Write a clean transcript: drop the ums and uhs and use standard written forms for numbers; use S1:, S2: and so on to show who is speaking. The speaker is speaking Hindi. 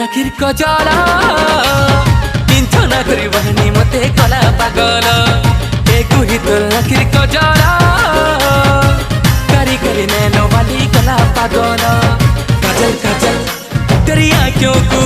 S1: आखिर कजला किंचना करी बहनी मते कला पागल एक ही तो आखिर कजला करी करी नैनो वाली कला पागल काजल काजल तेरी आँखों को